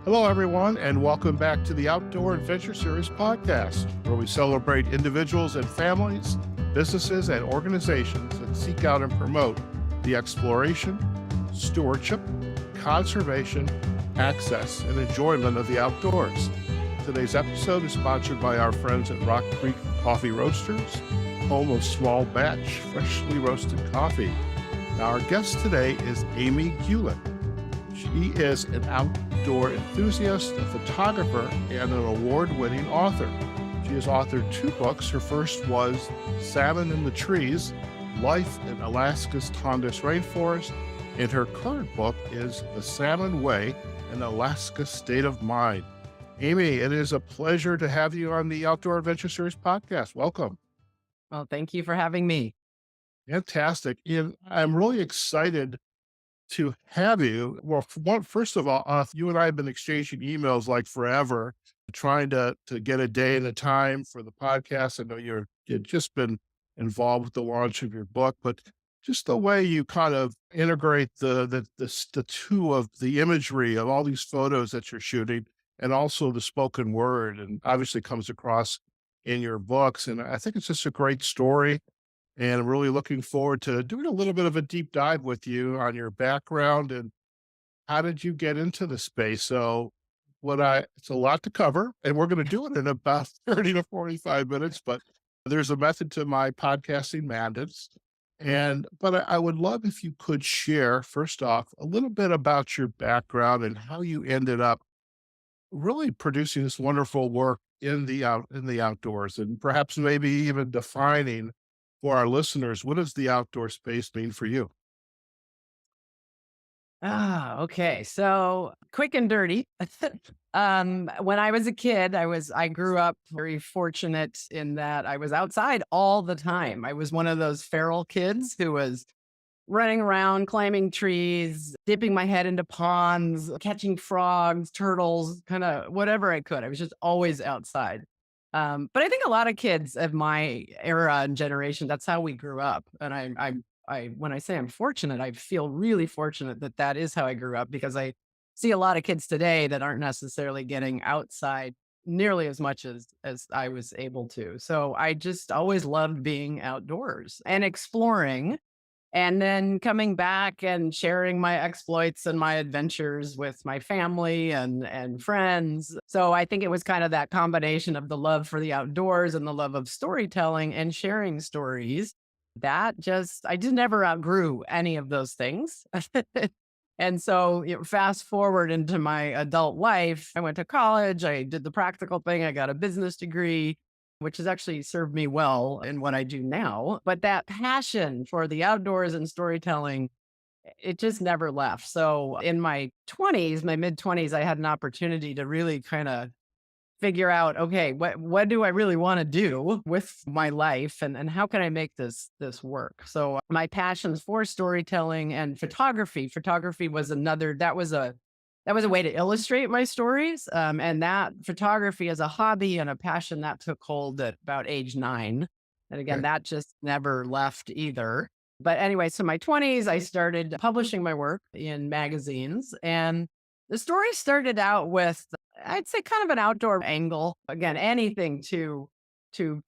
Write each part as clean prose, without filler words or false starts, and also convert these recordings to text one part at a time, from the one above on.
Hello, everyone, and welcome back to the Outdoor Adventure Series podcast, where we celebrate individuals and families, businesses and organizations that seek out and promote the exploration, stewardship, conservation, access, and enjoyment of the outdoors. Today's episode is sponsored by our friends at Rock Creek Coffee Roasters, home of small batch, freshly roasted coffee. Now, our guest today is Amy Gulick. She is an outdoor enthusiast, a photographer, and an award-winning author. She has authored 2 books. Her first was Salmon in the Trees, Life in Alaska's Tongass Rainforest, and her current book is The Salmon Way, an Alaska State of Mind. Amy, it is a pleasure to have you on the Outdoor Adventure Series podcast. Welcome. Well, thank you for having me. Fantastic. And I'm really excited to have you. Well, first of all, you and I have been exchanging emails like forever, trying to get a day and a time for the podcast. I know you've just been involved with the launch of your book, but just the way you kind of integrate the two of the imagery of all these photos that you're shooting, and also the spoken word, and obviously comes across in your books. And I think it's just a great story. And I'm really looking forward to doing a little bit of a deep dive with you on your background and how did you get into the space. So it's a lot to cover, and we're going to do it in about 30 to 45 minutes, but there's a method to my podcasting madness. But I would love if you could share, first off, a little bit about your background and how you ended up really producing this wonderful work in the outdoors, and perhaps maybe even defining for our listeners, what does the outdoor space mean for you? Okay. So quick and dirty. When I was a kid, I grew up very fortunate in that I was outside all the time. I was one of those feral kids who was running around, climbing trees, dipping my head into ponds, catching frogs, turtles, kind of whatever I could. I was just always outside. But I think a lot of kids of my era and generation, that's how we grew up. And when I say I'm fortunate, I feel really fortunate that that is how I grew up, because I see a lot of kids today that aren't necessarily getting outside nearly as much as I was able to. So I just always loved being outdoors and exploring, and then coming back and sharing my exploits and my adventures with my family and friends. So I think it was kind of that combination of the love for the outdoors and the love of storytelling and sharing stories that just, I just never outgrew any of those things. And so, fast forward into my adult life, I went to college, I did the practical thing, I got a business degree, which has actually served me well in what I do now. But that passion for the outdoors and storytelling, it just never left. So in my 20s, my mid 20s, I had an opportunity to really kind of figure out, okay, what do I really want to do with my life, and how can I make this work? So my passions for storytelling and photography was another, that was a way to illustrate my stories. And that photography as a hobby and a passion, that took hold at about age 9. And again, Okay. that just never left either. But anyway, so my 20s, I started publishing my work in magazines. And the story started out with, I'd say, kind of an outdoor angle. Again, anything to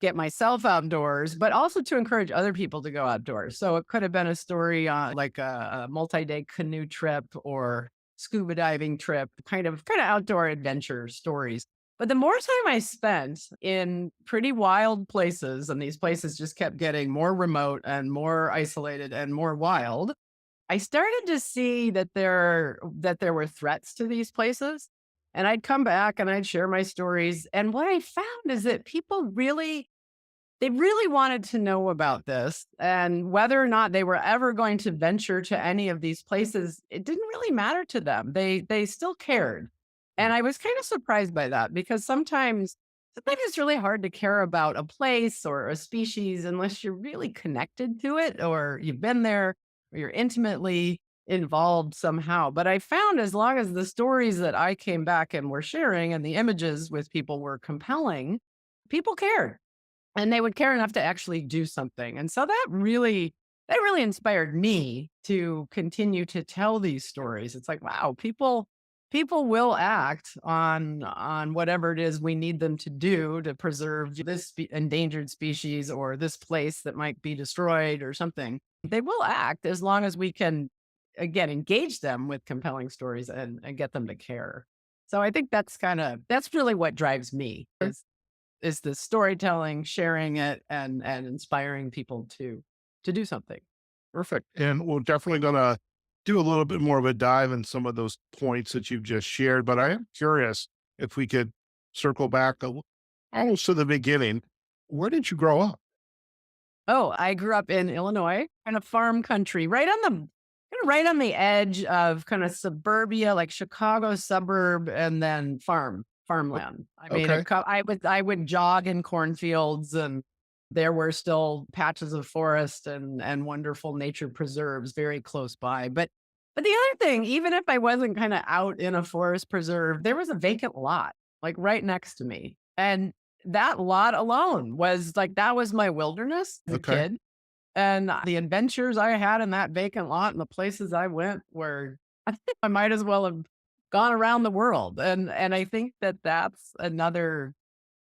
get myself outdoors, but also to encourage other people to go outdoors. So it could have been a story like a multi-day canoe trip or scuba diving trip, kind of outdoor adventure stories. But the more time I spent in pretty wild places, and these places just kept getting more remote and more isolated and more wild, I started to see that there were threats to these places. And I'd come back and I'd share my stories. And what I found is that they really wanted to know about this, and whether or not they were ever going to venture to any of these places, it didn't really matter to them. They still cared. And I was kind of surprised by that, because sometimes it's really hard to care about a place or a species unless you're really connected to it, or you've been there, or you're intimately involved somehow. But I found, as long as the stories that I came back and were sharing and the images with people were compelling, people cared, and they would care enough to actually do something. And so that really inspired me to continue to tell these stories. It's like, wow, people will act on whatever it is we need them to do to preserve this endangered species or this place that might be destroyed or something. They will act as long as we can, again, engage them with compelling stories and get them to care. So I think that's really what drives me is the storytelling, sharing it, and inspiring people to do something. Perfect. And we're definitely going to do a little bit more of a dive in some of those points that you've just shared. But I am curious if we could circle back almost to the beginning. Where did you grow up? Oh, I grew up in Illinois, kind of farm country, right on the edge of kind of suburbia, like Chicago suburb, and then O- farmland. I mean, Okay. I would jog in cornfields, and there were still patches of forest and wonderful nature preserves very close by. But the other thing, even if I wasn't kind of out in a forest preserve, there was a vacant lot like right next to me, and that lot alone was like that was my wilderness as a Okay. kid. And the adventures I had in that vacant lot and the places I went were I think I might as well have gone around the world. And I think that that's another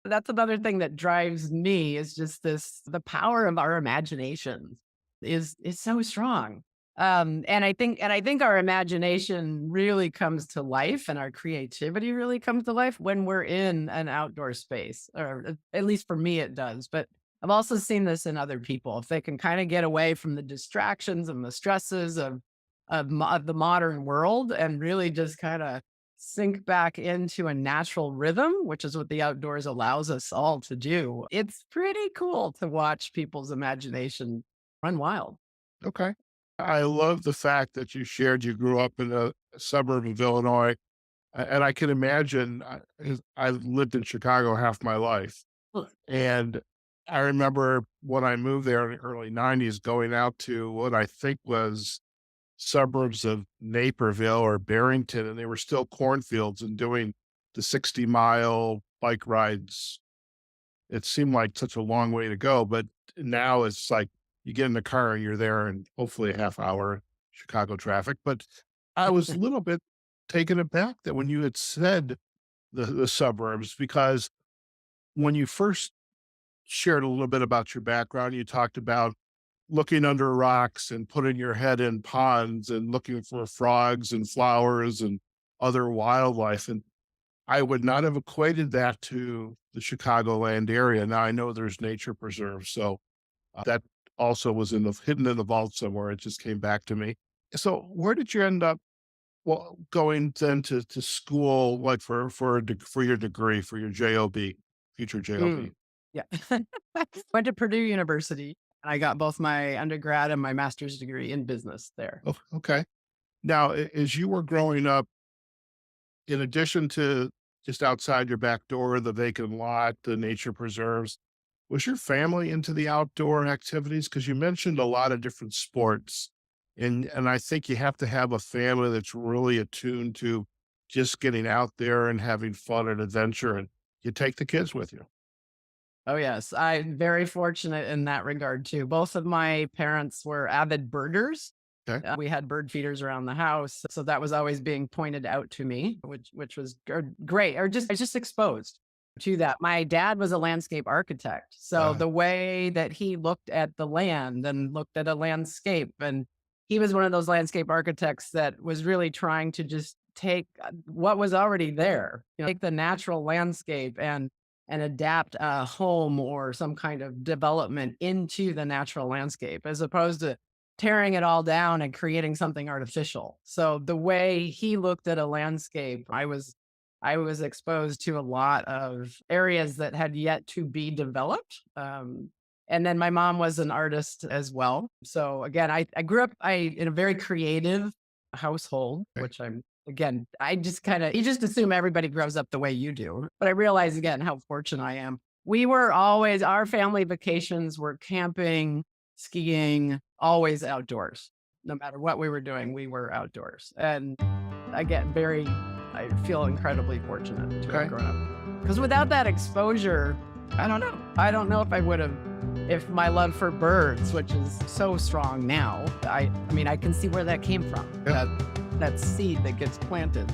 thing that drives me is just the power of our imagination is so strong. And I think our imagination really comes to life and our creativity really comes to life when we're in an outdoor space, or at least for me it does. But I've also seen this in other people. If they can kind of get away from the distractions and the stresses of the modern world and really just kind of sink back into a natural rhythm, which is what the outdoors allows us all to do. It's pretty cool to watch people's imagination run wild. Okay. I love the fact that you shared you grew up in a suburb of Illinois. And I can imagine, 'cause I've lived in Chicago half my life. And I remember when I moved there in the early 90s, going out to what I think was suburbs of Naperville or Barrington, and they were still cornfields and doing the 60-mile bike rides. It seemed like such a long way to go, but now it's like you get in the car, you're there in hopefully a half hour Chicago traffic. But I was a little bit taken aback that when you had said the suburbs, because when you first shared a little bit about your background, you talked about looking under rocks and putting your head in ponds and looking for frogs and flowers and other wildlife. And I would not have equated that to the Chicagoland area. Now I know there's nature preserves, so that also was hidden in the vault somewhere. It just came back to me. So where did you end up? Well, going then to school, like for your degree, for your job, future job. Mm, yeah. Went to Purdue University and I got both my undergrad and my master's degree in business there. Oh, okay. Now, as you were growing up, in addition to just outside your back door, the vacant lot, the nature preserves, was your family into the outdoor activities? Because you mentioned a lot of different sports, and I think you have to have a family that's really attuned to just getting out there and having fun and adventure, and you take the kids with you. Oh, yes. I'm very fortunate in that regard too. Both of my parents were avid birders. Okay. We had bird feeders around the house, so that was always being pointed out to me, which was great. Or just I was just exposed to that. My dad was a landscape architect, so Uh, the way that he looked at the land and looked at a landscape, and he was one of those landscape architects that was really trying to just take what was already there, take the natural landscape and adapt a home or some kind of development into the natural landscape as opposed to tearing it all down and creating something artificial. So the way he looked at a landscape, I was exposed to a lot of areas that had yet to be developed. And then my mom was an artist as well. So again, I grew up in a very creative household, okay. which I'm again, I just kind of you just assume everybody grows up the way you do. But I realize again how fortunate I am. We were always our family vacations were camping, skiing, always outdoors. No matter what we were doing, we were outdoors. And I feel incredibly fortunate to have Okay. grown up. Because without that exposure, I don't know. I don't know if I would have, if my love for birds, which is so strong now, I mean, I can see where that came from. Yeah. That seed that gets planted.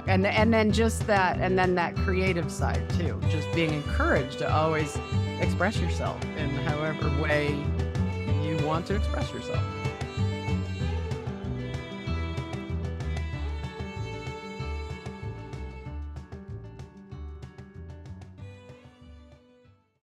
And then just that, and then that creative side too, just being encouraged to always express yourself in however way you want to express yourself.